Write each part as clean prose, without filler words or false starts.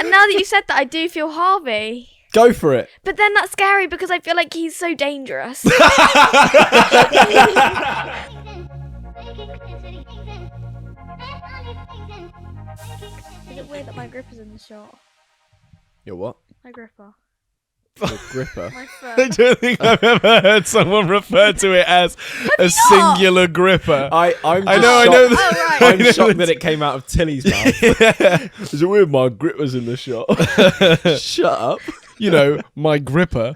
And now that you said that, I do feel Harvey. Go for it. But then that's scary because I feel like he's so dangerous. Is it weird that my gripper's in the shot? Your what? My gripper. Your gripper. My I foot. don't think I've ever heard someone refer to it as a singular gripper. I'm I just know. shocked- right. I'm shocked that it came out of Tilly's mouth. Is it weird my gripper's in the shot? Shut up. You know, my gripper.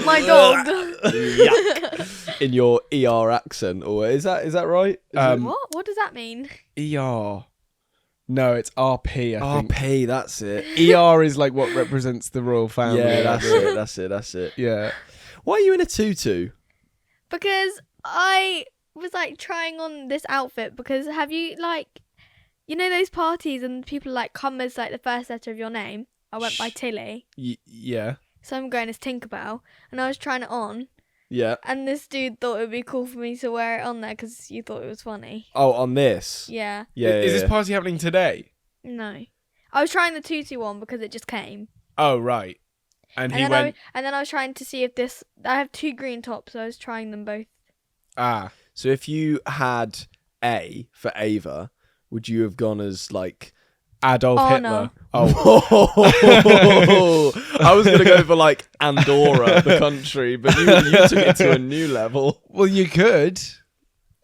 My dog. Yuck. In your ER accent, or is that right? What? What does that mean? ER. No, it's RP, I think. RP, that's it. ER is like what represents the royal family. Yeah, that's it. Yeah. Why are you in a tutu? Because I was like trying on this outfit because have you like, you know those parties and people like come as like the first letter of your name? I went by Tilly. Yeah. So I'm going as Tinkerbell and I was trying it on. Yeah. And this dude thought it would be cool for me to wear it on there because you thought it was funny. Oh, on this? Yeah. Yeah. Is this party happening today? No. I was trying the tutu one because it just came. Oh, right. And he then went... and then I was trying to see if this... I have 2 green tops, so I was trying them both. So if you had A for Ava, would you have gone as like... Adolf Oh, Hitler. no. Oh, I was going to go for like Andorra, the country, but you took it to a new level. Well, you could.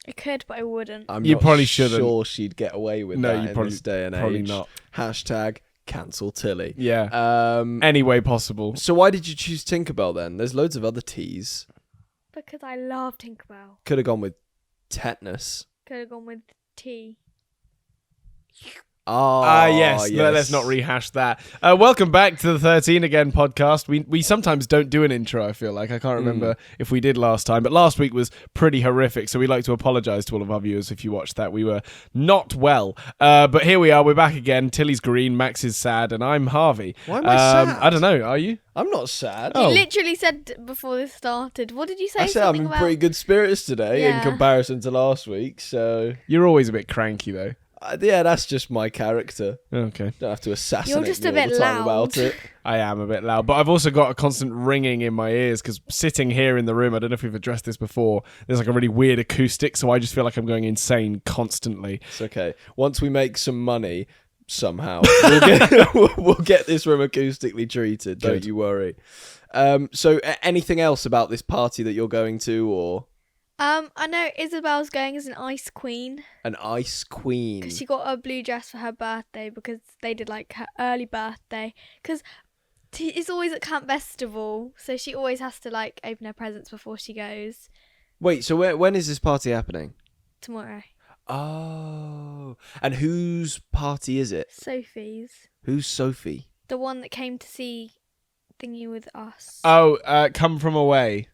I could, but I wouldn't. I'm You not probably shouldn't. sure she'd get away with No, that you in probably- this day and probably age. not. Hashtag cancel Tilly. Yeah. Any way possible. So why did you choose Tinkerbell then? There's loads of other T's. Because I love Tinkerbell. Could have gone with tetanus. Could have gone with T. Yes. No, let's not rehash that. Welcome back to the 13 Again podcast. We sometimes don't do an intro, I feel like. I can't remember if we did last time, but last week was pretty horrific, so we'd like to apologise to all of our viewers if you watched that. We were not well. But here we are, we're back again. Tilly's green, Max is sad, and I'm Harvey. Why am I sad? I don't know, are you? I'm not sad. You literally said before this started. What did you say? I said I'm in about... pretty good spirits today in Yeah. comparison to last week, so... You're always a bit cranky, though. Yeah, that's just my character. Okay. Don't have to assassinate You're just me a bit all the time loud. about it. I am a bit loud, but I've also got a constant ringing in my ears because sitting here in the room, I don't know if we've addressed this before, there's like a really weird acoustic, so I just feel like I'm going insane constantly. It's okay. Once we make some money, somehow, we'll get this room acoustically treated. Don't Good. you worry. So anything else about this party that you're going to, or I know Isabel's going as an ice queen an ice queen? because she got a blue dress for her birthday because they did like her early birthday because it's always at Camp Festival, so she always has to like open her presents before she goes. Wait, so when is this party happening? Tomorrow. Oh, and whose party is it? Sophie's. Who's Sophie? The one that came to see Thingy with us. Oh, Come From Away.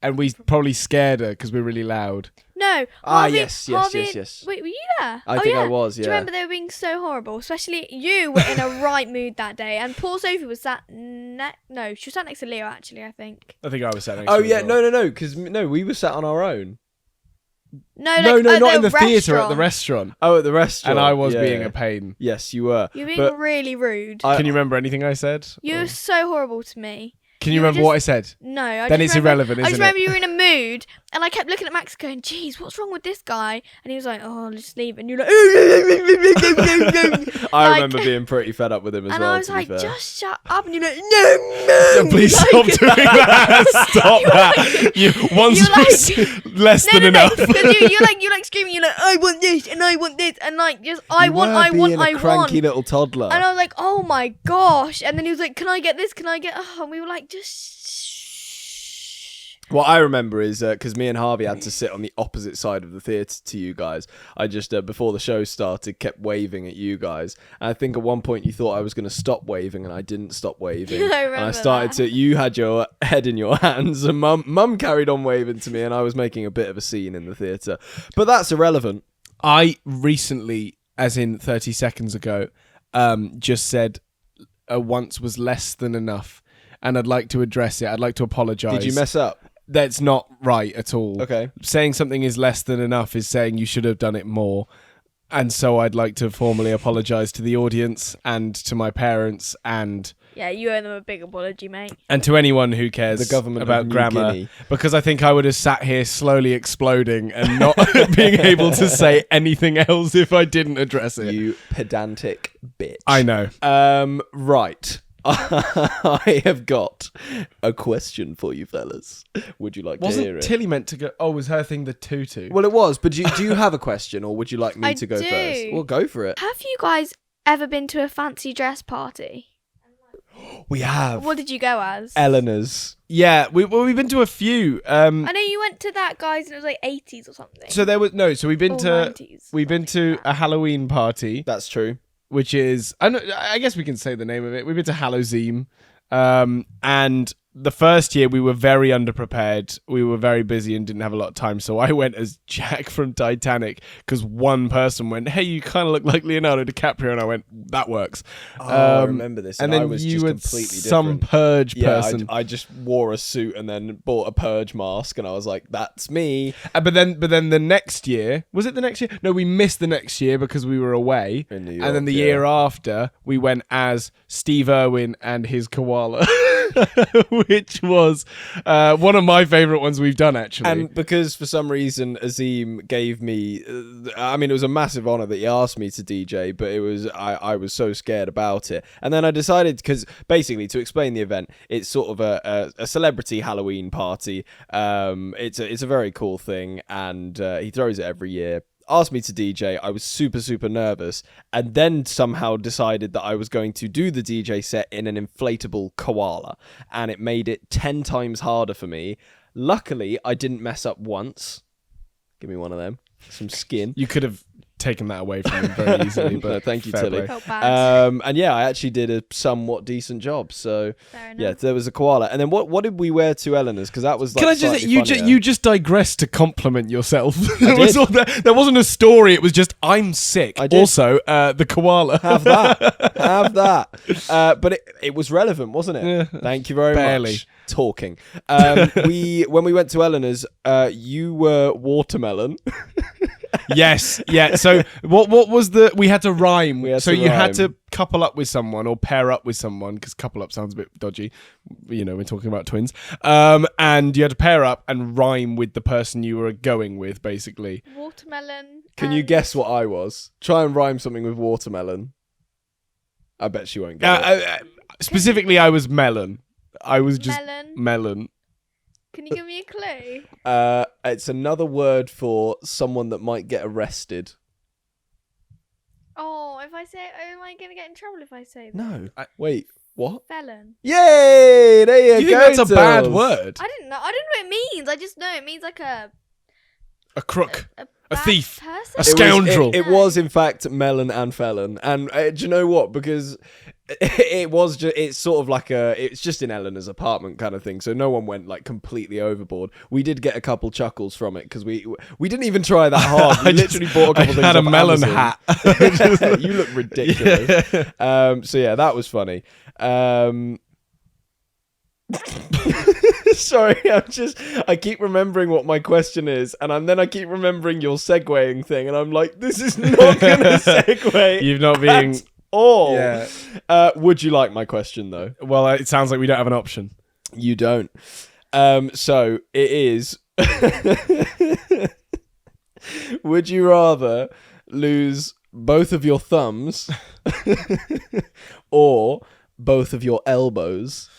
And we probably scared her because we're really loud. No. Harvey, Yes. yes. Wait, were you there? I think yeah. I was, Do you yeah. remember they were being so horrible? Especially you were in a right mood that day. And poor Sophie was sat no, she was sat next to Leo actually, I think. I think I was sat next Oh to her yeah, as well. no, because we were sat on our own. No, No, like, not at in the theatre, at the restaurant. restaurant. Oh, at the restaurant. And I was Yeah, being yeah. a pain. Yes, you were. You're being But really rude. Can you remember anything I said? You were so horrible to me. Can you you were remember what I said? No, I Then just it's remember, irrelevant, I just isn't it? remember you were in a mood, and I kept looking at Max going, geez, what's wrong with this guy? And he was like, oh, I'll just leave. And you're like, I like- remember being pretty fed up with him as and well. I was to be like, fair. just shut up. And you're like, no. Please stop doing that. Stop that. You once you're was less than enough. Because you're like screaming. You're like, I want this and I want this and like just I You want, were I want, being I a cranky want. little toddler. And I was like, oh my gosh. And then he was like, can I get this? Can I get? Oh, and we were like, just. What I remember is because me and Harvey had to sit on the opposite side of the theatre to you guys. I just, before the show started, kept waving at you guys. And I think at one point you thought I was going to stop waving, and I didn't stop waving. I and I remember started that. to. You had your head in your hands, and Mum carried on waving to me, and I was making a bit of a scene in the theatre. But that's irrelevant. I recently, as in 30 seconds ago, just said once was less than enough. And I'd like to address it. I'd like to apologise. Did you mess up? That's not right at all. Okay. Saying something is less than enough is saying you should have done it more. And so I'd like to formally apologise to the audience and to my parents and Yeah, you owe them a big apology, mate. to anyone who cares The government about of New grammar. Guinea. Because I think I would have sat here slowly exploding and not being able to say anything else if I didn't address it. You pedantic bitch. I know. Right. I have got a question for you fellas. Would you like to hear Wasn't it? Tilly meant to go? Oh, was her thing the tutu? Well, it was, but do you have a question, or would you like me I to go do. first? Well, go for it. Have you guys ever been to a fancy dress party? We have What did you go as? Eleanor's. Yeah, we've been to a few. I know you went to that guy's and it was like 80s or something. So there was no. So we've been Or to 90s, we've been something to like that. a Halloween party, That's true. which is I guess we can say the name of it. We've been to Halloween, and the first year we were very underprepared. We were very busy and didn't have a lot of time. So I went as Jack from Titanic because one person went, "Hey, you kind of look like Leonardo DiCaprio," and I went, "That works." Oh, I remember this. And I then was you just were completely some different. purge Yeah, person. I just wore a suit and then bought a purge mask, and I was like, "That's me." But then the next year, was it the next year? No, we missed the next year because we were away. In New And York, then the yeah. year after, we went as Steve Irwin and his koala, which was one of my favourite ones we've done, actually. And because for some reason Azim gave me, I mean, it was a massive honor that he asked me to DJ, but it was I was so scared about it. And then I decided, because basically to explain the event, it's sort of a celebrity Halloween party. It's a very cool thing, and he throws it every year. Asked me to DJ. I was super nervous, and then somehow decided that I was going to do the DJ set in an inflatable koala, and it made it 10 times harder for me. Luckily, I didn't mess up once. Give me one of them. Some skin. you could have taken that away from him very easily. But No, thank you, fair Tilly. play. Felt bad. And yeah, I actually did a somewhat decent job. So Fair enough. yeah, there was a koala. And then what did we wear to Eleanor's? Because that was like Can I just say, slightly funnier. you just digressed to compliment yourself. There did. there wasn't a story. It was just, I'm sick. I did. Also, the koala. Have that. But it was relevant, wasn't it? Yeah. Thank you very Barely. much. Talking. When we went to Eleanor's, you were watermelon. Yes, yeah. So what was we had to rhyme. We had so to you had rhyme. to couple up with someone or pair up with someone, because couple up sounds a bit dodgy. You know, we're talking about twins. And you had to pair up and rhyme with the person you were going with, basically. Watermelon. Can you and- guess what I was? Try and rhyme something with watermelon. I bet she won't get it. Specifically, I was melon. I was just Melon. melon. Can you give me a clue? It's another word for someone that might get arrested. Oh, if I say, am I gonna get in trouble if I say that? No. Wait, what? Felon. Yay! There you Do you go. think that's a bad Tills. word? I don't know what it means. I just know it means like a crook. A bad thief. person. A It was- scoundrel. It was, in fact, melon and felon. And do you know what? Because it's sort of like it's just in Eleanor's apartment kind of thing. So no one went like completely overboard. We did get a couple chuckles from it because we didn't even try that hard. We literally bought a couple I things. had a off melon Amazon. hat. You look ridiculous. So yeah, that was funny. Sorry, I keep remembering what my question is, and then I keep remembering your segueing thing, and I'm like, this is not gonna segue. You've not being. at all. Yeah. Would you like my question though? Well, it sounds like we don't have an option. You don't. So it is. Would you rather lose both of your thumbs or both of your elbows?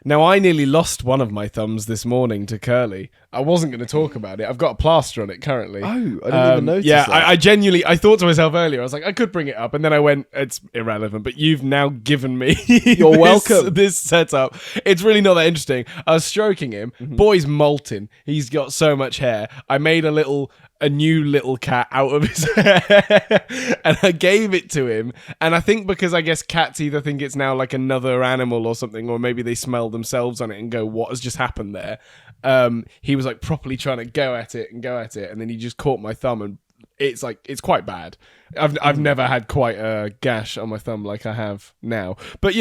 Now, I nearly lost one of my thumbs this morning to Curly. I wasn't going to talk about it. I've got a plaster on it currently. Oh, I didn't even notice Yeah, that. I genuinely, I thought to myself earlier, I was like, I could bring it up. And then I went, it's irrelevant, but you've now given me You're welcome. this setup. It's really not that interesting. I was stroking him. Mm-hmm. Boy's molten. He's got so much hair. I made a new little cat out of his hair and I gave it to him. And I think because I guess cats either think it's now like another animal or something, or maybe they smell themselves on it and go, what has just happened there? He was like properly trying to go at it. And then he just caught my thumb and it's quite bad. I've never had quite a gash on my thumb like I have now. But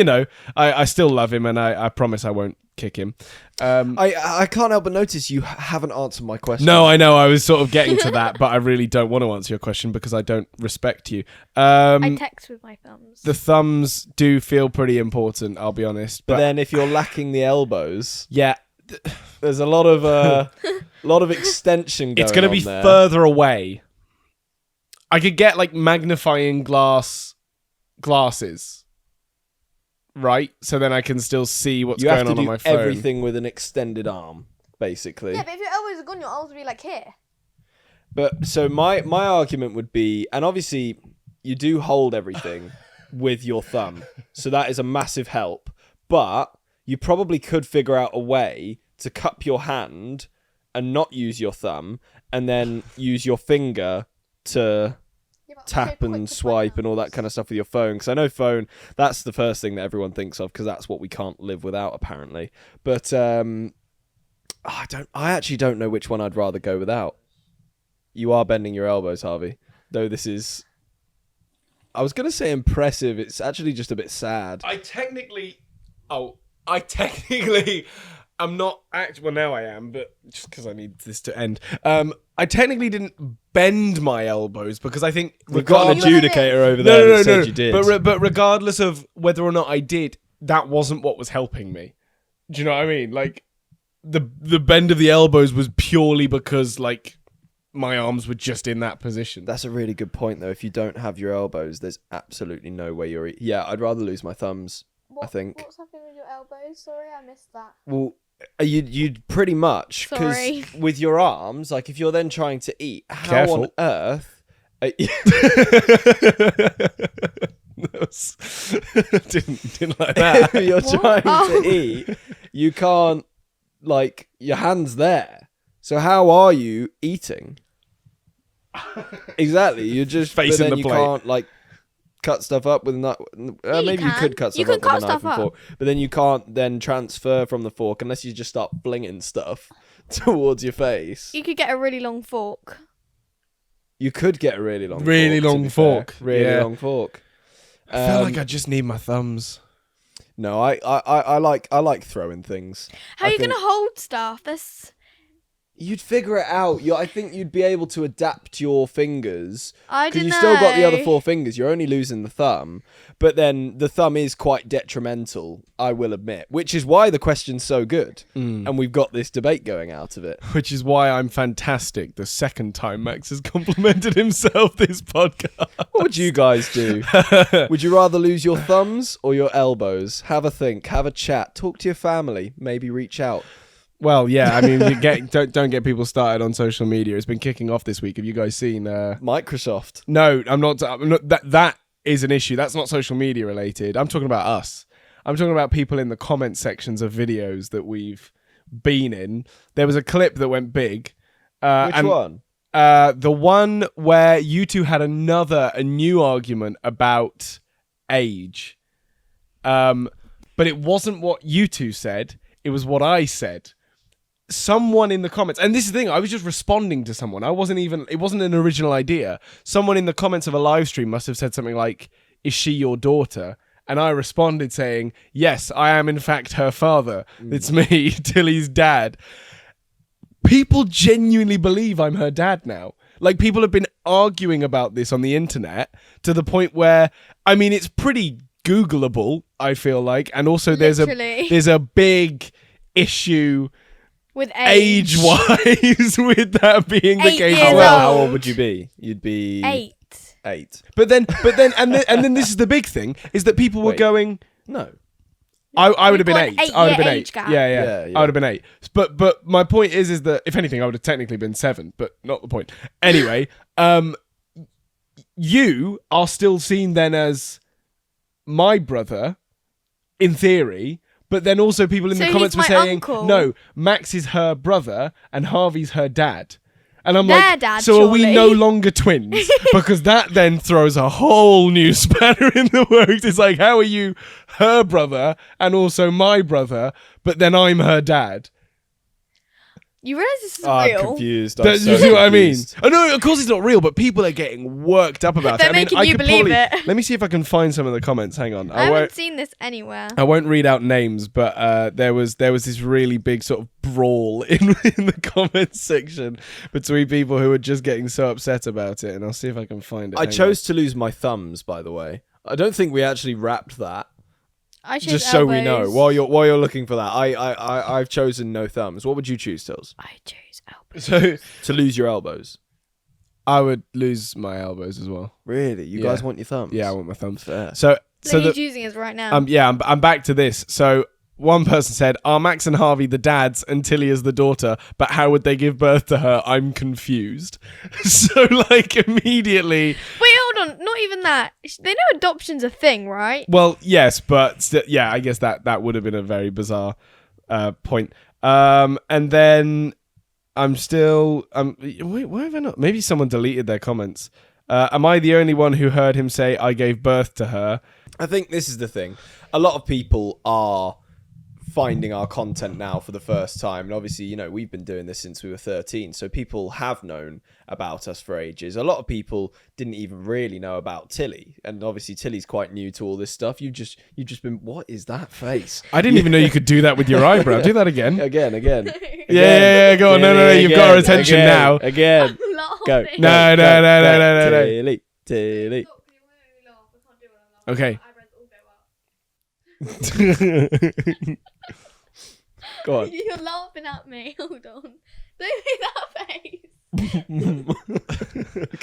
I still love him, and I promise I won't kick him. I can't help but notice you haven't answered my question. No, I know. I was sort of getting to that, but I really don't want to answer your question because I don't respect you. I text with my thumbs. The thumbs do feel pretty important, I'll be honest. But then if you're lacking the elbows, yeah, there's a lot of extension going on. It's going to be there. further away. I could get like magnifying glasses. Right, so then I can still see what's going on my phone. You have to do everything with an extended arm, basically. Yeah, but if your elbows are gone, your arms will be like here. But so my argument would be, and obviously you do hold everything with your thumb, so that is a massive help. But you probably could figure out a way to cup your hand and not use your thumb, and then use your finger to tap and swipe and all that kind of stuff with your phone, because I know phone, that's the first thing that everyone thinks of, because that's what we can't live without apparently. But I actually don't know which one I'd rather go without. You are bending your elbows, Harvey, though this is, I was going to say impressive, it's actually just a bit sad. I'm not well, now I am, but just because I need this to end. I technically didn't bend my elbows because I think we've got an adjudicator over there that said you did. But regardless of whether or not I did, that wasn't what was helping me. Do you know what I mean? Like the bend of the elbows was purely because like my arms were just in that position. That's a really good point, though. If you don't have your elbows, there's absolutely no way you're. Yeah, I'd rather lose my thumbs. I think. What's happening with your elbows? Sorry, I missed that. Well, you'd pretty much, because with your arms, like if you're then trying to eat, how on earth? Didn't like that. If you're trying to eat, you can't, like, your hand's there. So how are you eating? Exactly, you're just facing the you plate. can't like cut stuff up with a knife. Maybe you could cut stuff up with a knife and fork, but then you can't then transfer from the fork unless you just start flinging stuff towards your face. You could get a really long fork. You could get a really long fork. Really long fork. I feel like I just need my thumbs. No, I like throwing things. How are you going to hold stuff? You'd figure it out. I think you'd be able to adapt your fingers. I don't know. Because you still got the other 4 fingers. You're only losing the thumb. But then the thumb is quite detrimental, I will admit. Which is why the question's so good. And we've got this debate going out of it. Which is why I'm fantastic. The second time Max has complimented himself this podcast. What would you guys do? Would you rather lose your thumbs or your elbows? Have a think. Have a chat. Talk to your family. Maybe reach out. Well, yeah, I mean, don't get people started on social media. It's been kicking off this week. Have you guys seen Microsoft? No, I'm not. That is an issue. That's not social media related. I'm talking about us. I'm talking about people in the comment sections of videos that we've been in. There was a clip that went big. Which one? The one where you two had a new argument about age. But it wasn't what you two said. It was what I said. Someone in the comments, and this is the thing, I was just responding to someone. It wasn't an original idea. Someone in the comments of a live stream must have said something like, "Is she your daughter?" And I responded saying, "Yes, I am in fact her father. It's me, Tilly's dad." People genuinely believe I'm her dad now. Like, people have been arguing about this on the internet to the point where, I mean, it's pretty Googleable, I feel like. And also there's a big issue with age-wise with that being the case. How old would you be? You'd be 8. But then this is the big thing, is that people were going, no. I would have been 8. I would have been 8. Gap. Yeah. I would have been 8. But my point is that if anything, I would have technically been 7, but not the point. Anyway, you are still seen then as my brother, in theory. But then also people in the comments were saying, no, Max is her brother and Harvey's her dad. And I'm like, dad, so surely. Are we no longer twins? Because that then throws a whole new spanner in the works. It's like, how are you her brother and also my brother, but then I'm her dad? You realise this is I'm real? confused. Do you see what I mean? Oh no, of course it's not real, but people are getting worked up about They're it. I mean, making I you could believe probably, it. Let me see if I can find some of the comments. Hang on. I haven't seen this anywhere. I won't read out names, but there was this really big sort of brawl in the comments section between people who were just getting so upset about it, and I'll see if I can find it. I Hang chose to lose my thumbs, by the way. I don't think we actually wrapped that. I chose Just so we know, elbows. while you're looking for that, I've chosen no thumbs. What would you choose, Tills? I chose elbows. on. So To lose your elbows? I would lose my elbows as well. Really? You Yeah. guys want your thumbs? Yeah, I want my thumbs. Fair. So He's using us right now. I'm back to this. So one person said, "Are Max and Harvey the dads and Tilly is the daughter? But how would they give birth to her? I'm confused." So like immediately, Wait, hold on. Not even that. They know adoption's a thing, right? well, yes, but yeah, I guess that would have been a very bizarre point. And then I'm still wait, why have I not? Maybe someone deleted their comments. Am I the only one who heard him say I gave birth to her? I think this is the thing. A lot of people are finding our content now for the first time. And obviously, you know, we've been doing this since we were 13. So people have known about us for ages. A lot of people didn't even really know about Tilly. And obviously Tilly's quite new to all this stuff. You've just been, what is that face? I didn't even know you could do that with your eyebrow. Do that again. Again. Yeah, go on. No, you've got our attention again, now. Again. Laughing. Go. No. Tilly. Okay. Go on. You're laughing at me. Hold on. Don't make that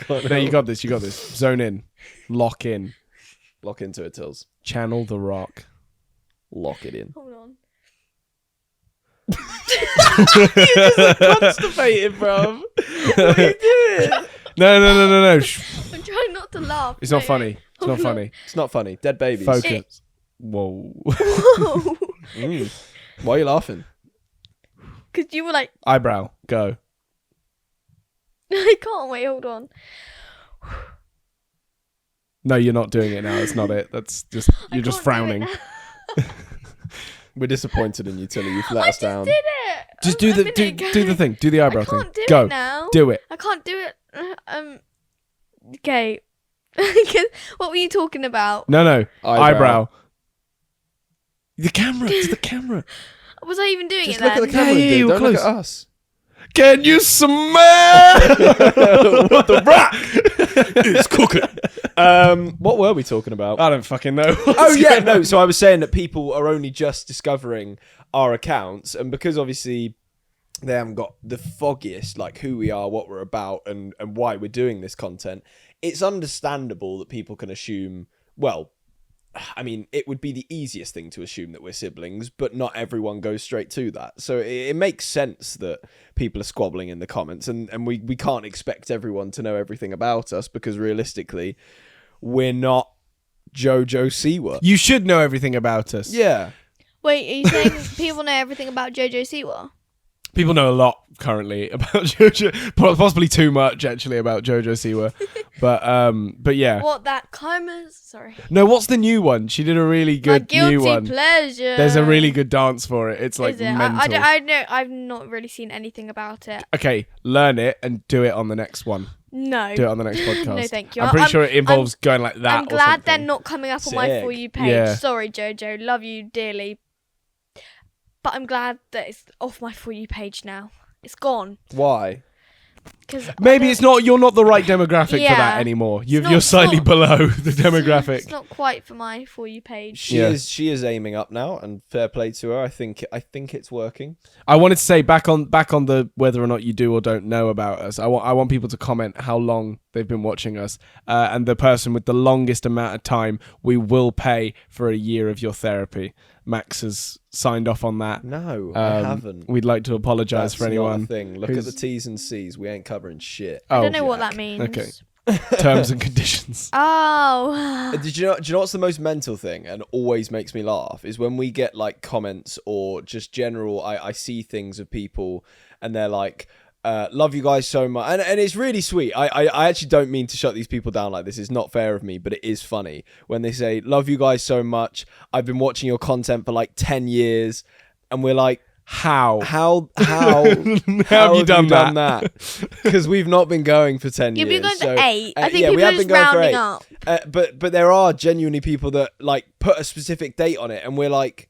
face. No, you got this. Zone in. Lock in. Lock into it, Tills. Channel the rock. Lock it in. Hold on. Constipated, bruv. What are you doing? No. I'm trying not to laugh. It's not funny. It's not funny. It's not funny. Dead babies. Focus. Whoa. Whoa. Why are you laughing? Because you were like, Eyebrow. Go. I can't wait. Hold on. No, you're not doing it now. It's not it. That's just I you're just can't do it frowning. now. We're disappointed in you, Tilly. You've let I us just down. did it. Just a do the minute do ago. the thing. Do the eyebrow I thing. can't do Go. it now. Do it. I can't do it. Okay. 'Cause what were you talking about? No. Eyebrow. Eyebrow. The camera. It's the camera. Was I even doing Just it look then? at the camera, Yeah, dude. you were Don't look close. at us. Can you smell What the rock? It's cooking. What were we talking about? I don't fucking know. Oh yeah, no. So I was saying that people are only just discovering our accounts, and because obviously they haven't got the foggiest like who we are, what we're about, and why we're doing this content, it's understandable that people can assume. Well, I mean, it would be the easiest thing to assume that we're siblings, but not everyone goes straight to that. So it makes sense that people are squabbling in the comments, and we can't expect everyone to know everything about us because realistically, we're not Jojo Siwa. You should know everything about us. Yeah. Wait, are you saying people know everything about Jojo Siwa? People know a lot currently about JoJo, possibly too much actually about JoJo Siwa, but yeah. What that Climbers? Sorry. No, what's the new one? She did a really My good guilty new one. pleasure. There's a really good dance for it. It's like Is it? mental. I know. I've not really seen anything about it. Okay, learn it and do it on the next one. No. Do it on the next podcast. No, thank you. I'm pretty sure it involves going like that. I'm or glad they're something. not coming up on my Sick. For You page. Yeah. Sorry, Jojo. Love you dearly. But I'm glad that it's off my For You page now. It's gone. Why? Cause Maybe it's not. You're not the right demographic for Yeah. that anymore. You're not- slightly not- below the demographic. It's not quite for my For You page. She Yeah. is aiming up now, and fair play to her. I think it's working. I wanted to say back on the whether or not you do or don't know about us. I want people to comment how long they've been watching us, and the person with the longest amount of time, we will pay for a year of your therapy. Max has signed off on that. No, I Um, haven't. We'd like to apologise That's for not anyone. a thing. Look at who's- the T's and C's. We ain't covering shit. I Oh, don't know what that means. Okay. Terms and conditions. Oh. Do you know what's the most mental thing and always makes me laugh is when we get like comments or just general I see things of people and they're like love you guys so much, and it's really sweet. I actually don't mean to shut these people down like this. It's not fair of me, but it is funny when they say love you guys so much. I've been watching your content for like 10 years, and we're like, How? How have you done that? Because we've not been going for 10 You've years. been going so, for 8. I think yeah, we people are have just been going for rounding 8. up. But there are genuinely people that like put a specific date on it, and we're like,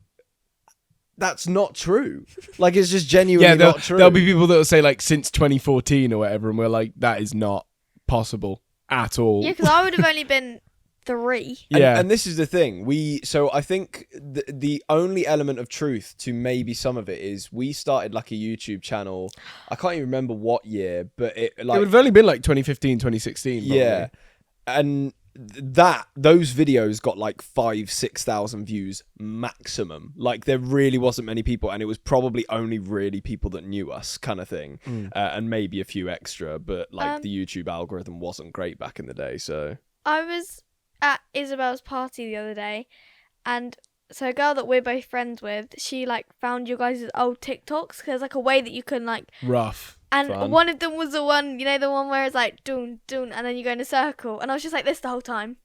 that's not true. Like, it's just genuinely not true. There'll be people that will say like since 2014 or whatever, and we're like, that is not possible at all. Yeah, because I would have only been 3. And this is the thing. So I think the only element of truth to maybe some of it is we started like a YouTube channel. I can't even remember what year, but it would have only been like 2015, 2016. Probably. Yeah, and those videos got like 5,000-6,000 views maximum. Like, there really wasn't many people, and it was probably only really people that knew us, kind of thing, and maybe a few extra. But like the YouTube algorithm wasn't great back in the day. So I was at Isabel's party the other day, and so a girl that we're both friends with, she like found you guys' old TikToks, because there's like a way that you can like rough. And fun. one of them was the one, you know, the one where it's like doon doon, and then you go in a circle, and I was just like this the whole time.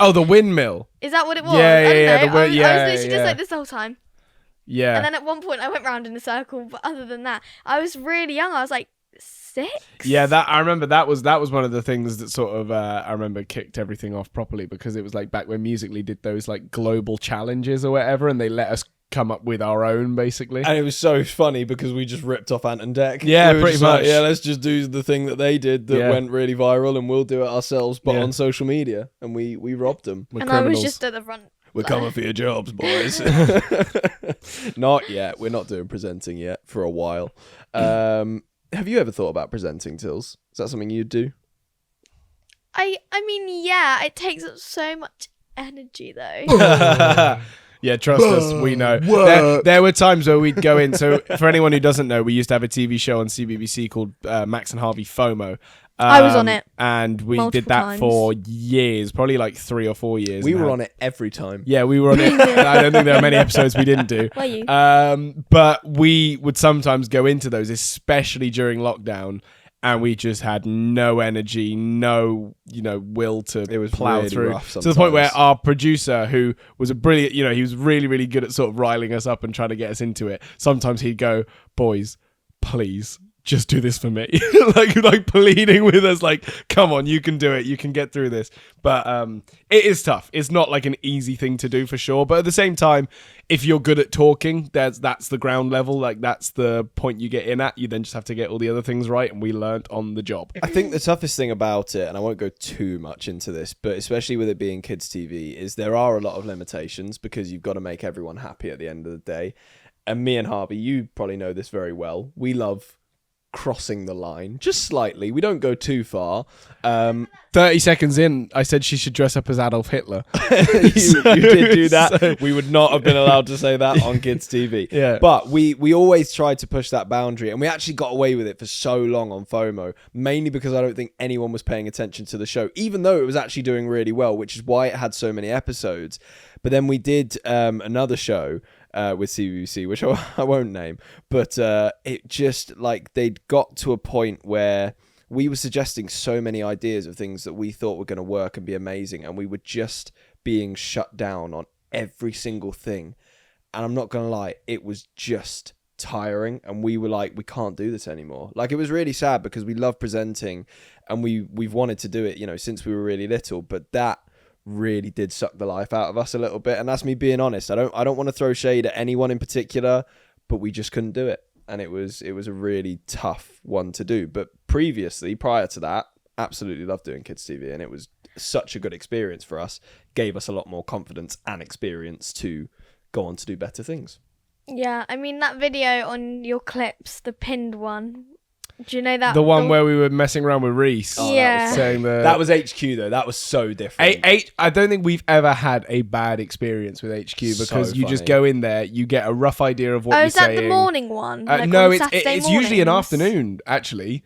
Oh, the windmill. Is that what it was? Yeah, I don't yeah, know. the I was yeah, literally yeah. just like this the whole time. Yeah. And then at one point I went round in a circle, but other than that, I was really young. I was like 6. Yeah, I remember that was one of the things that sort of I remember kicked everything off properly, because it was like back when Musical.ly did those like global challenges or whatever, and they let us come up with our own basically. And it was so funny because we just ripped off Ant and Dec. Yeah, We were pretty just like, much. yeah, let's just do the thing that they did that went really viral, and we'll do it ourselves, but Yeah. on social media. And we robbed them. We're And criminals. I was just at the front. We're coming for your jobs, boys. Not yet. We're not doing presenting yet for a while. Have you ever thought about presenting, Tills? Is that something you'd do? I mean, yeah, it takes up so much energy though. Yeah, trust us, we know. There were times where we'd go in. So for anyone who doesn't know, we used to have a TV show on CBBC called Max and Harvey FOMO. I was on it and we did multiple that times. for years, probably like 3 or 4 years. We were on it every time. Yeah, we were on it. I don't think there were many episodes we didn't do. Were you? But we would sometimes go into those, especially during lockdown, and we just had no energy, no, will to plow really through. rough To the point where sometimes. our producer, who was a brilliant, he was really, really good at sort of riling us up and trying to get us into it. Sometimes he'd go, "Boys, please, just do this for me," like pleading with us, like, "Come on, you can do it, you can get through this." But it is tough. It's not like an easy thing to do for sure. But at the same time, if you're good at talking, that's the ground level. Like, that's the point you get in at. You then just have to get all the other things right, and we learnt on the job. I think the toughest thing about it, and I won't go too much into this, but especially with it being kids' TV, is there are a lot of limitations, because you've got to make everyone happy at the end of the day. And me and Harvey, you probably know this very well. We love crossing the line just slightly. We don't go too far. 30 seconds in, I said she should dress up as Adolf Hitler. you did do that. We would not have been allowed to say that on kids' TV. Yeah. But we always tried to push that boundary, and we actually got away with it for so long on FOMO, mainly because I don't think anyone was paying attention to the show, even though it was actually doing really well, which is why it had so many episodes. But then we did another show with CBBC, which I won't name, but it just, like, they'd got to a point where we were suggesting so many ideas of things that we thought were going to work and be amazing, and we were just being shut down on every single thing. And I'm not going to lie, it was just tiring, and we were like, we can't do this anymore. Like, it was really sad, because we love presenting, and we've wanted to do it, since we were really little, but that really did suck the life out of us a little bit. And that's me being honest. I don't want to throw shade at anyone in particular, but we just couldn't do it. And it was a really tough one to do. But prior to that, absolutely loved doing kids TV, and it was such a good experience for us. Gave us a lot more confidence and experience to go on to do better things. Yeah, I mean, that video on your clips, the pinned one. Do you know that? The one where we were messing around with Reese. Yeah. Saying That was HQ though. That was so different. I don't think we've ever had a bad experience with HQ, because So you just funny. go in there, you get a rough idea of what you're is that saying. the morning one? Like No, on it's Saturday usually an mornings? afternoon, actually.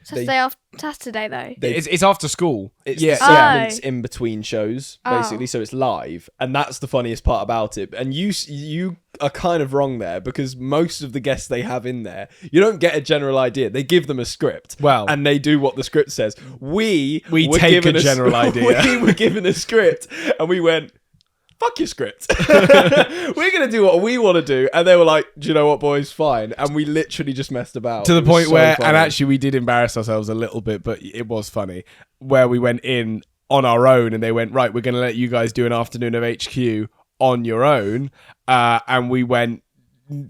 Saturday though. It's after school. It's yeah. the segments in between shows, basically. So it's live, and that's the funniest part about it. And you are kind of wrong there, because most of the guests they have in there, you don't get a general idea. They give them a script, Well, and they do what the script says. We were take given a general idea. We were given a script, and we went, fuck your script. We're going to do what we want to do. And they were like, do you know what, boys? Fine. And we literally just messed about. To the It was point so where, funny. and actually we did embarrass ourselves a little bit, but it was funny, where we went in on our own and they went, right, we're going to let you guys do an afternoon of HQ on your own. And we went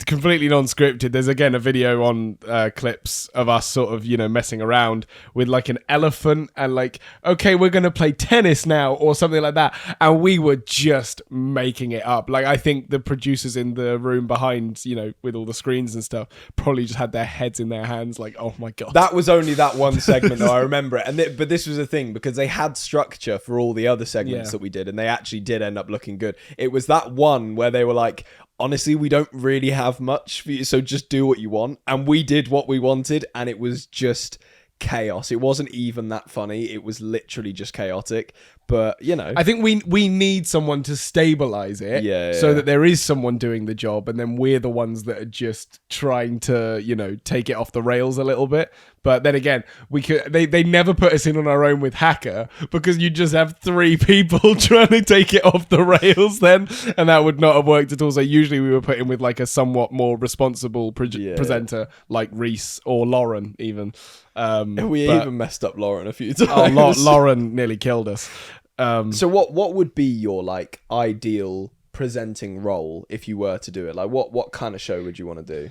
completely non-scripted. There's again a video on clips of us sort of, you know, messing around with like an elephant and like, okay, we're going to play tennis now or something like that. And we were just making it up. Like, I think the producers in the room behind, you know, with all the screens and stuff, probably just had their heads in their hands like, oh my God. That was only that one segment though, I remember it. And but this was the thing, because they had structure for all the other segments that we did, and they actually did end up looking good. It was that one where they were like, honestly, we don't really have much for you, so just do what you want. And we did what we wanted, and it was just chaos. It wasn't even that funny. It was literally just chaotic. But, you know. I think we need someone to stabilize it so that there is someone doing the job, and then we're the ones that are just trying to, you know, take it off the rails a little bit. But then again, they never put us in on our own with Hacker, because you just have 3 people trying to take it off the rails then, and that would not have worked at all. So usually we were put in with like a somewhat more responsible presenter like Reese or Lauren even. We even messed up Lauren a few times. Oh, Lauren nearly killed us. So what would be your like ideal presenting role if you were to do it? Like what kind of show would you want to do?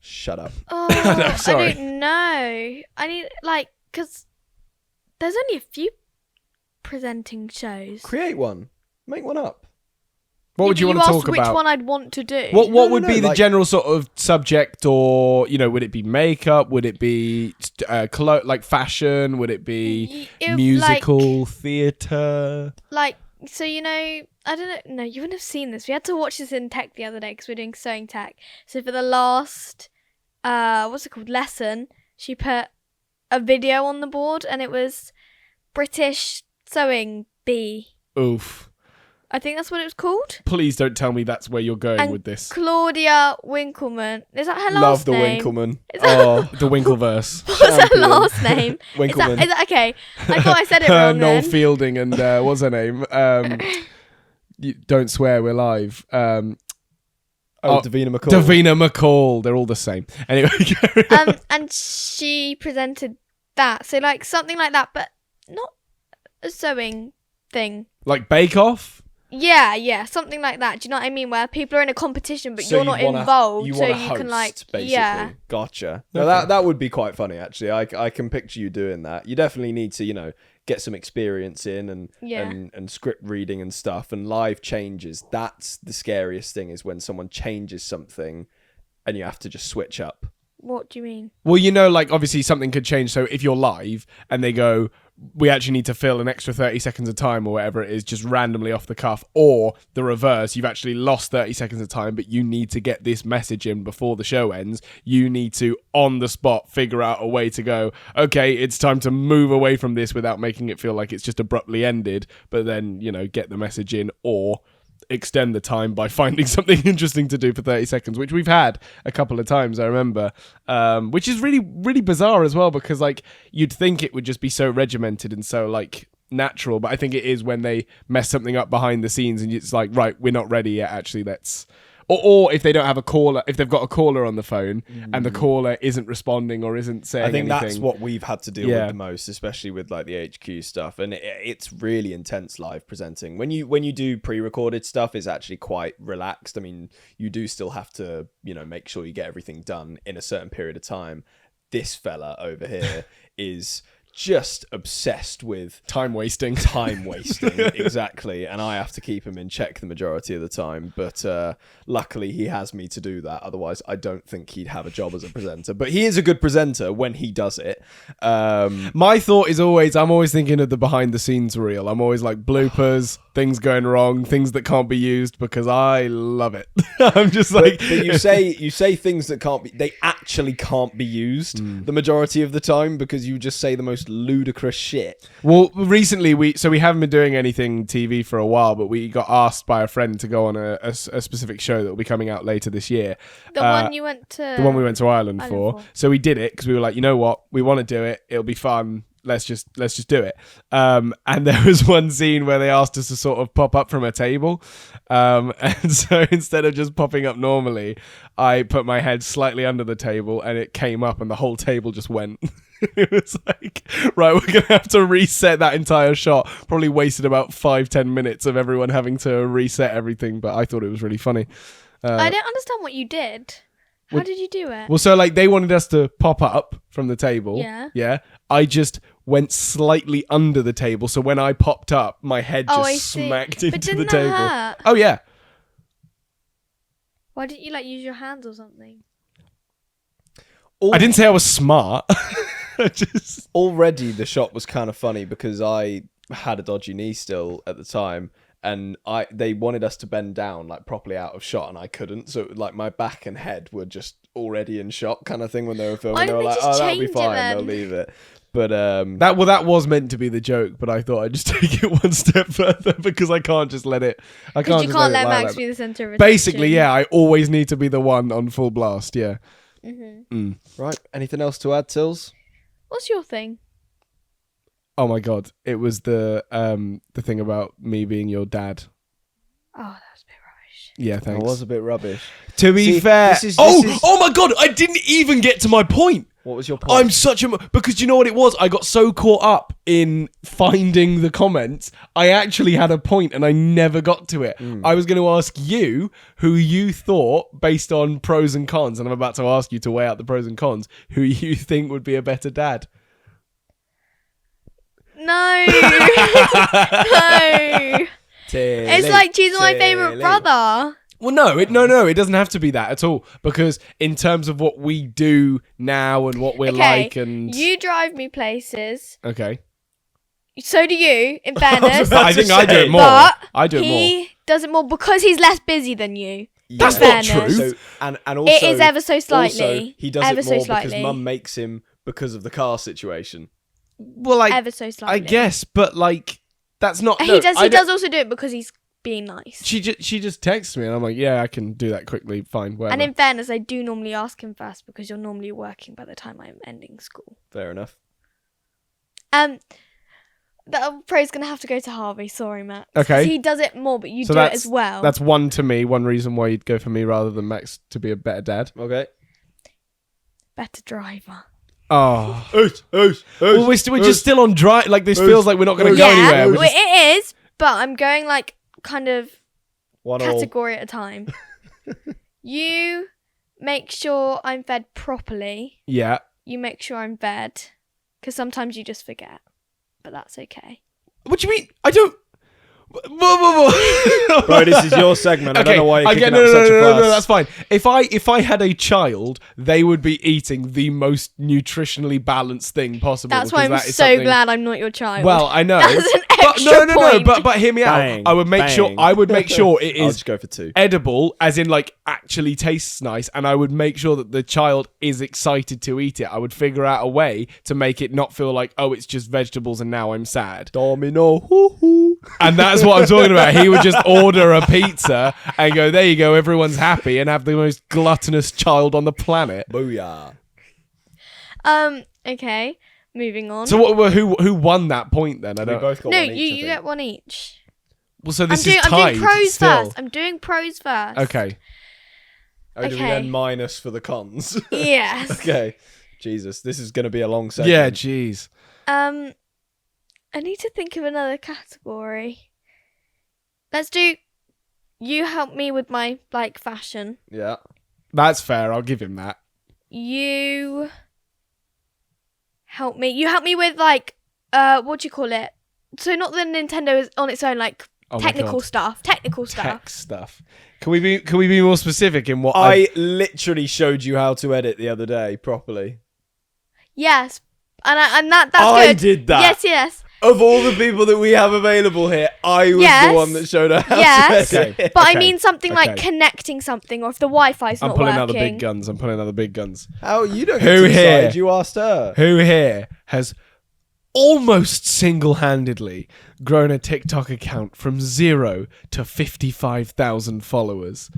Shut up. Oh, No, sorry. I don't know. I need because there's only a few presenting shows. Create one. Make one up. What would you want to talk which about? one I'd want to do. What No, would be the like- general sort of subject, or, you know, would it be makeup? Would it be like fashion? Would it be It- musical, theatre? Like, so, you know, I don't know. No, you wouldn't have seen this. We had to watch this in tech the other day because we're doing sewing tech. So for the last, what's it called, lesson, she put a video on the board, and it was British Sewing Bee. Oof. I think that's what it was called. Please don't tell me that's where you're going And with this. Claudia Winkleman. Is that her last Love the name? Winkleman. Is that- The Winkleverse. What's her Champion. last name? Winkleman. Is that okay? I thought I said it wrong Noel then. Fielding and what's her name? Don't swear, we're live. Davina McCall. Davina McCall. They're all the same. Anyway. And she presented that. So like something like that, but not a sewing thing. Like Bake Off? Yeah, something like that. Do you know what I mean? Where people are in a competition, but So you're not involved, You so want to you host, can like, basically. yeah. Gotcha. No, that would be quite funny actually. I can picture you doing that. You definitely need to, you know, get some experience in and script reading and stuff, and live changes. That's the scariest thing, is when someone changes something and you have to just switch up. What do you mean? Well, you know, like obviously something could change. So if you're live and they go, we actually need to fill an extra 30 seconds of time or whatever it is, just randomly off the cuff, or the reverse, you've actually lost 30 seconds of time, but you need to get this message in before the show ends. You need to, on the spot, figure out a way to go, okay, it's time to move away from this without making it feel like it's just abruptly ended, but then, you know, get the message in, or extend the time by finding something interesting to do for 30 seconds, which we've had a couple of times, I remember, which is really, really bizarre as well, because like you'd think it would just be so regimented and so like natural, but I think it is when they mess something up behind the scenes and it's like, right, we're not ready yet, actually, let's... Or if they don't have a caller, if they've got a caller on the phone and the caller isn't responding or isn't saying anything. I think that's what we've had to deal with the most, especially with like the HQ stuff. And it's really intense live presenting. When you do pre-recorded stuff, it's actually quite relaxed. I mean, you do still have to, you know, make sure you get everything done in a certain period of time. This fella over here is just obsessed with time wasting. Exactly, and I have to keep him in check the majority of the time, but luckily he has me to do that. Otherwise I don't think he'd have a job as a presenter, but he is a good presenter when he does it. My thought is always, I'm always thinking of the behind the scenes reel. I'm always like bloopers, things going wrong, things that can't be used, because I love it. I'm just like, but you say things that they actually can't be used the majority of the time, because you just say the most ludicrous shit. well, recently we haven't been doing anything TV for a while, but we got asked by a friend to go on a specific show that will be coming out later this year. The one you went to... The one we went to Ireland Ireland for. for. So we did it because we were like, you know what? We want to do it. It'll be fun. let's just do it. And there was one scene where they asked us to sort of pop up from a table. And so instead of just popping up normally, I put my head slightly under the table and it came up and the whole table just went. It was like, right, we're going to have to reset that entire shot. Probably wasted about 5-10 minutes of everyone having to reset everything, but I thought it was really funny. I don't understand what you did. How did you do it? Well, so like they wanted us to pop up from the table. Yeah. Yeah. I just went slightly under the table. So when I popped up, my head just smacked into But didn't the that table. hurt? Oh, yeah. Why didn't you like use your hands or something? I didn't say I was smart. Just Already the shot was kind of funny because I had a dodgy knee still at the time, and they wanted us to bend down like properly out of shot, and I couldn't. So like my back and head were just already in shot, kind of thing when they were filming. Why They were didn't they like, just "Oh, that'll be change it fine. then?" They'll leave it." But that was meant to be the joke, but I thought I'd just take it one step further because I can't just let it. I Because can't. you just can't let let it lie Max like be the centre of that. attention. Basically, yeah, I always need to be the one on full blast. Yeah. right, anything else to add, Tills? What's your thing? Oh my god, it was the thing about me being your dad. Oh, that was a bit rubbish. Yeah, It thanks. was a bit rubbish. To be See, fair, this is- oh my god, I didn't even get to my point. What was your point? I'm such a because you know what it was. I got so caught up in finding the comments, I actually had a point and I never got to it. I was going to ask you who you thought, based on pros and cons, and I'm about to ask you to weigh out the pros and cons, who you think would be a better dad. No. No. It's like choosing my favourite brother. Well, no, it doesn't have to be that at all. Because in terms of what we do now and what we're like, and you drive me places. okay, So do you, in fairness. I think I do it more. But I do it more. he does it more because he's less busy than you. That's in not fairness. true. So, and also, It is ever so slightly. Also, he does Ever it so more because slightly. Mum makes him because of the car situation. Well, like Ever so slightly. I guess, but like that's not. He no, does. I He don't- does also do it because he's being nice. She just texts me and I'm like, yeah, I can do that quickly. Fine, whatever. And in fairness, I do normally ask him first because you're normally working by the time I'm ending school. Fair enough. That praise gonna have to go to Harvey. Sorry, Max. Okay. 'Cause he does it more, but you So do it as well. That's one to me. One reason why you'd go for me rather than Max to be a better dad. Okay. Better driver. Oh. Well, we're just still on dry. Like this feels like we're not going to go Yeah, anywhere. We're well, just- it is. But I'm going like kind of One all. category at a time. You make sure I'm fed properly. yeah. You make sure I'm fed, because sometimes you just forget, but that's okay. What do you mean? I don't. Whoa. Bro, this is your segment. I don't know why you're I kicking get up such a fuss. no, that's fine. If I had a child, they would be eating the most nutritionally balanced thing possible. That's why I'm because that is so something- glad I'm not your child. Well, I know. That's an but extra no. point. But hear me out. Bang, I would make sure. bang. I would make sure it I'll is just go for 2. edible, as in like actually tastes nice, and I would make sure that the child is excited to eat it. I would figure out a way to make it not feel like, oh, it's just vegetables and now I'm sad. Domino. Hoo-hoo. And that's what I'm talking about. He would just order a pizza and go, there you go, everyone's happy, and have the most gluttonous child on the planet. Booyah. Okay, moving on. So who won that point then? I We don't. both got no, one you each, I you think. get one each. Well, so I'm this doing is tied. pros still. first. I'm doing pros first. Okay. Oh, do we Okay. then minus for the cons? Yes. Okay. Jesus, this is going to be a long segment. Yeah, jeez. I need to think of another category. Let's do. You help me with my like fashion. Yeah. That's fair. I'll give him that. You help me. You help me with like what do you call it? So not the Nintendo is on its own, like Oh my technical God. stuff. Technical stuff. Tech stuff. Can we be more specific in what I literally showed you how to edit the other day properly. Yes. And that's I good. did that. Yes. Of all the people that we have available here, I was Yes. the one that showed her how Yes. to edit. Okay. But I mean something like Okay. connecting something, or if the Wi-Fi's I'm not pulling working. out the big guns. I'm pulling out the big guns. How you don't get Who to decide, here? you asked her. Who here has almost single-handedly grown a TikTok account from 0 to 55,000 followers?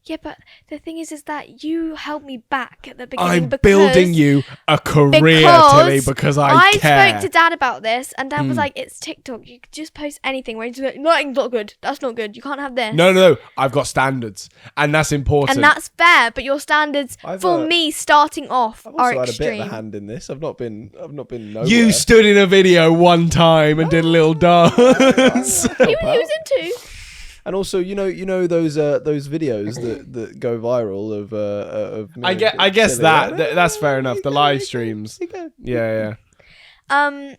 Yeah, but the thing is that you helped me back at the beginning. I'm building you a career, Tilly, because I care. spoke to Dad about this, and Dad was like, "It's TikTok. You could just post anything." Where he's like, "Nothing's not good. That's not good. You can't have this." No. I've got standards, and that's important. And that's fair, but your standards for me starting off I've are also had a extreme. bit of a hand in this. I've not been nowhere. You stood in a video one time and did a little dance. He was into. And also, you know those videos that go viral of me I guess Tilly, that's fair enough. The live streams. Yeah. I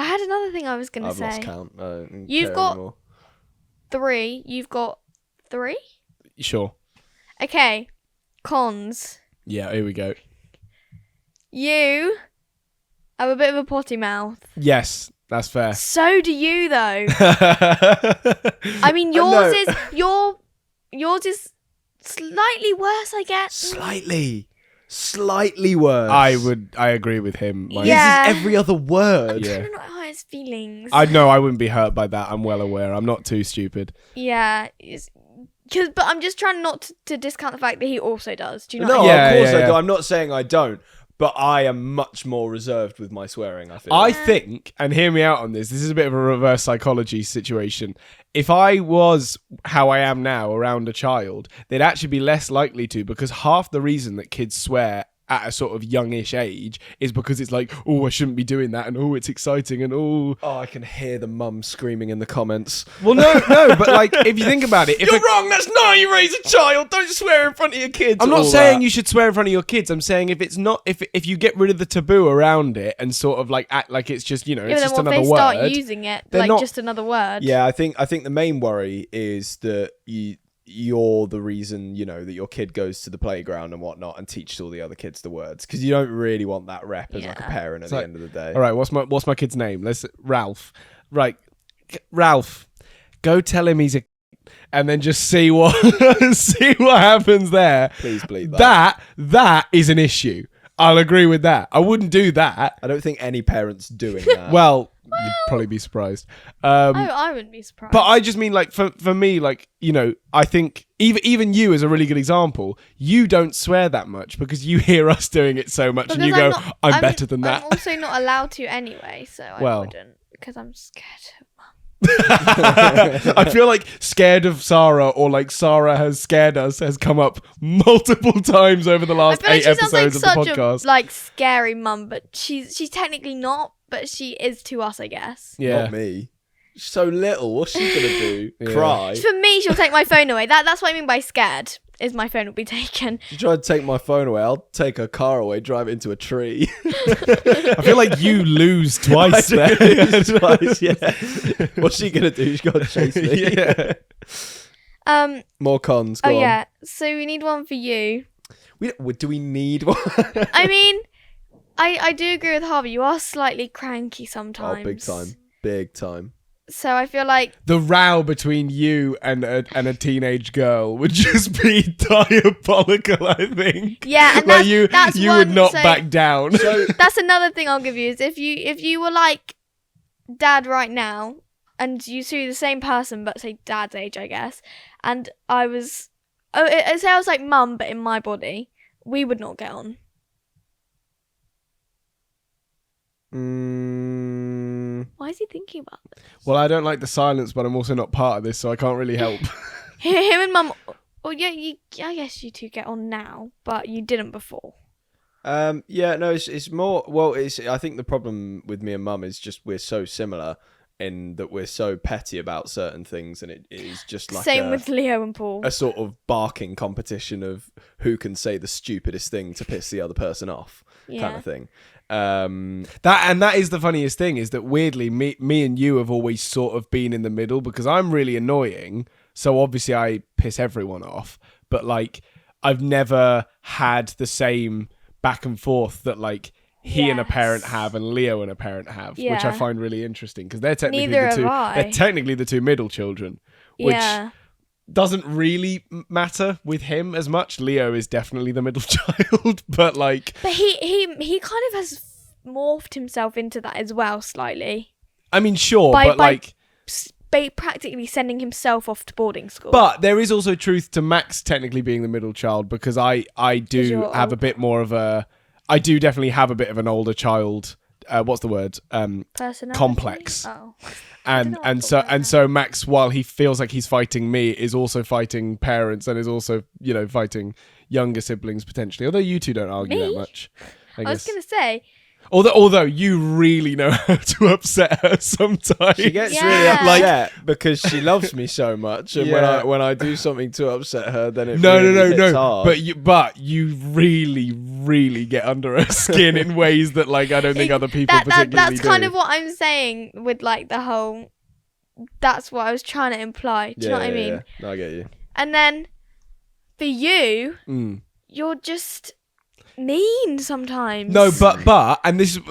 had another thing I was gonna I've say. lost count. I don't You've care got anymore. 3. You've got 3. Sure. Okay. Cons. Yeah, here we go. You have a bit of a potty mouth. Yes, that's fair. So do you, though. I mean, yours is slightly worse, I guess. Slightly worse. I agree with him. Yeah. This is every other word. Yeah. I don't know how his feelings. I know I wouldn't be hurt by that. I'm well aware. I'm not too stupid. Yeah. But I'm just trying not to discount the fact that he also does. Do you know No, what I mean? of course I yeah. do. I'm not saying I don't, but I am much more reserved with my swearing, I feel. I think, and hear me out on this, this is a bit of a reverse psychology situation. If I was how I am now around a child, they'd actually be less likely to, because half the reason that kids swear at a sort of youngish age is because it's like, oh, I shouldn't be doing that, and oh, it's exciting, and oh, I can hear the mum screaming in the comments. well, no, but like, if you think about it, if You're wrong, that's not how you raise a child. Don't swear in front of your kids. I'm not all saying that. you should swear in front of your kids. I'm saying if it's not, if you get rid of the taboo around it and sort of like act like it's just, Yeah, it's but just then what another if they word. start using it they're like not- just another word? Yeah, I think the main worry is that you're the reason, that your kid goes to the playground and whatnot and teaches all the other kids the words, because you don't really want that rep as like a Yeah. parent at the end of the day. All right, what's my kid's name? Ralph. Right, Ralph. Go tell him he's a, and then just see what happens there. Please bleep that. That is an issue. I'll agree with that. I wouldn't do that. I don't think any parent's doing that. Well, you'd probably be surprised. I wouldn't be surprised. But I just mean, like, for me, like, I think even you is a really good example. You don't swear that much because you hear us doing it so much, and you go, I'm better than that. I'm also not allowed to anyway, so I wouldn't, because I'm scared of Mum. I feel like scared of Sarah, or like Sarah has scared us, has come up multiple times over the last I feel like 8 she sounds like episodes of the such podcast. a like scary mum, but she's technically not, but she is to us, I guess. Yeah. Not me. She's so little. What's she gonna do? Yeah. Cry? For me, she'll take my phone away. That's what I mean by scared. Is my phone will be taken. She tried to take my phone away. I'll take her car away, drive it into a tree. I feel like you lose twice there. Twice, yeah. What's she gonna do? She's got to chase me. Yeah. More cons. Go on. Yeah. So we need one for you. Do we need one? I mean, I do agree with Harvey. You are slightly cranky sometimes. Oh, big time. Big time. So I feel like The row between you and a teenage girl would just be diabolical, I think. yeah, and Like that's you one, would not so back down. That's another thing I'll give you is if you were like Dad right now, and you see the same person but say Dad's age, I guess, and I was say I was like Mum but in my body, we would not get on. Why is he thinking about this? Well, I don't like the silence, but I'm also not part of this, so I can't really help. Him and Mum. Oh yeah, I guess you two get on now, but you didn't before. Yeah, no, it's more. Well, I think the problem with me and Mum is just we're so similar in that we're so petty about certain things, and it is just like Same with Leo and Paul. a sort of barking competition of who can say the stupidest thing to piss the other person off, kind of thing. That is the funniest thing, is that weirdly me and you have always sort of been in the middle, because I'm really annoying, so obviously I piss everyone off, but like I've never had the same back and forth that like he and a parent have and Leo and a parent have, which I Yeah. find really interesting, because they're technically Neither the two have I. they're technically the two middle children, which Yeah. doesn't really matter with him as much. Leo is definitely the middle child, but like, But he kind of has morphed himself into that as well slightly. I mean, sure, By- but by- like, practically sending himself off to boarding school. But there is also truth to Max technically being the middle child, because I do you're have a bit more of a... I do definitely have a bit of an older child... what's the word? Personality? Complex. Oh. And so Max, while he feels like he's fighting me, is also fighting parents and is also, you know, fighting younger siblings potentially. Although you two don't argue that Me? much. I was going to say, Although you really know how to upset her sometimes. She gets Yeah. really Like- upset because she loves me so much, and Yeah. when I do something to upset her, then it No, really hits hard. But you really get under her skin in ways that like I don't think other people particularly that's do. kind of what I'm saying with like the whole. That's what I was trying to imply. Do you know what I mean? Yeah. No, I get you. And then for you, Mm. you're just mean sometimes. No, but and this is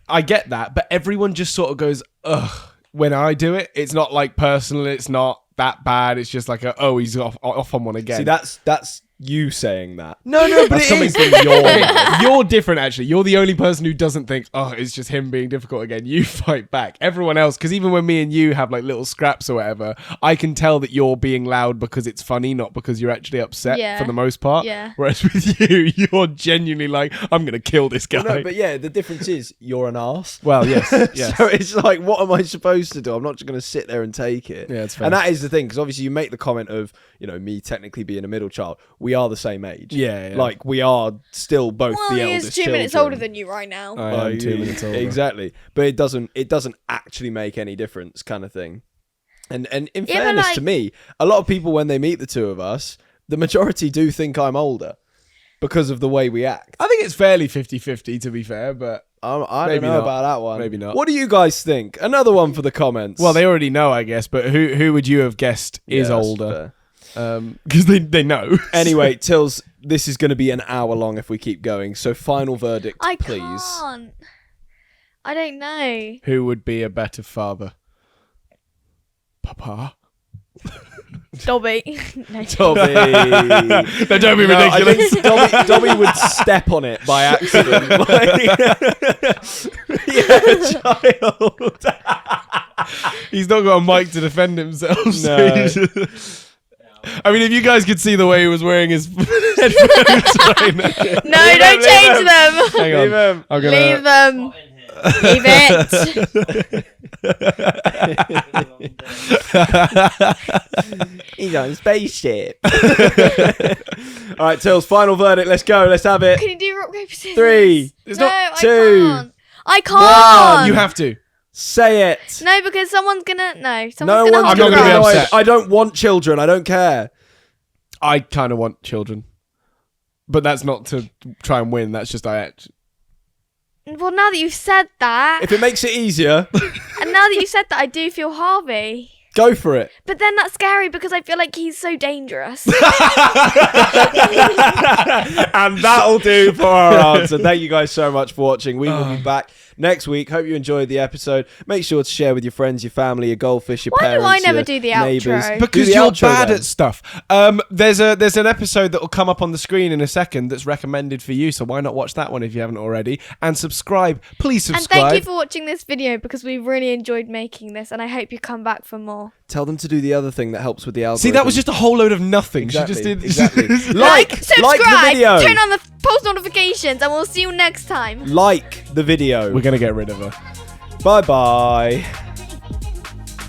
I get that, but everyone just sort of goes ugh when I do it. It's not like personal. It's not that bad. It's just like he's off on one again. See, that's you saying that. No, but That's it coming is. from your mouth. You're different, actually. You're the only person who doesn't think, it's just him being difficult again. You fight back. Everyone else, because even when me and you have like little scraps or whatever, I can tell that you're being loud because it's funny, not because you're actually upset Yeah. for the most part. Yeah. Whereas with you, you're genuinely like, I'm going to kill this guy. Well, no, but yeah, the difference is you're an arse. Well, yes. yes. So it's like, what am I supposed to do? I'm not just going to sit there and take it. Yeah, it's fair. And that is the thing, because obviously you make the comment of, you know, me technically being a middle child. We are the same age. Yeah. Like, we are still both Well, the he eldest is 2 minutes children. older than you right now. I am 2 minutes older. Exactly. But it doesn't actually make any difference, kind of thing. And in Yeah, but fairness like- to me, a lot of people, when they meet the two of us, the majority do think I'm older because of the way we act. I think it's fairly 50-50, to be fair, but... I don't Maybe know not. about that one. Maybe not. What do you guys think? Another one for the comments. Well, they already know, I guess, but who would you have guessed Yeah, is that's older? fair. Because they know. Anyway, Tills, this is going to be an hour long if we keep going. So final verdict, I please. can't. I don't know. Who would be a better father? Papa? Dobby. No. Dobby. No, don't be No, I ridiculous. think Dobby would step on it by accident. Child. He's not got a mic to defend himself. so No. he's- I mean, if you guys could see the way he was wearing his headphones right now. No, don't change them. Hang on. Leave him. I'm gonna... Leave them. Leave it. He's on a spaceship. All right, Tills, final verdict. Let's go. Let's have it. Can you do rock, paper, scissors? 3. It's No, not two. I can't. You have to. Say it. No, because someone's gonna. No, No someone's gonna one's hold I'm not your gonna be arm. upset. I don't want children. I don't care. I kind of want children. But that's not to try and win. That's just I actually... Well, now that you've said that, If it makes it easier, and now that you said that, I do feel Harvey. go for it. But then that's scary because I feel like he's so dangerous. And that'll do for our answer. Thank you guys so much for watching. We will be back next week. Hope you enjoyed the episode. Make sure to share with your friends, your family, your goldfish, your Why do parents. I never your do the neighbours. outro? Do Because the you're outro bad then. at stuff. There's an episode that will come up on the screen in a second that's recommended for you, so why not watch that one if you haven't already? And subscribe. Please And subscribe. thank you for watching this video because we really enjoyed making this, and I hope you come back for more. Tell them to do the other thing that helps with the algorithm. See, that was just a whole load of nothing. Exactly, She just did exactly. Like, like subscribe, the video. turn on the post notifications, and we'll see you next time. Like the video. We're gonna get rid of her. Bye bye.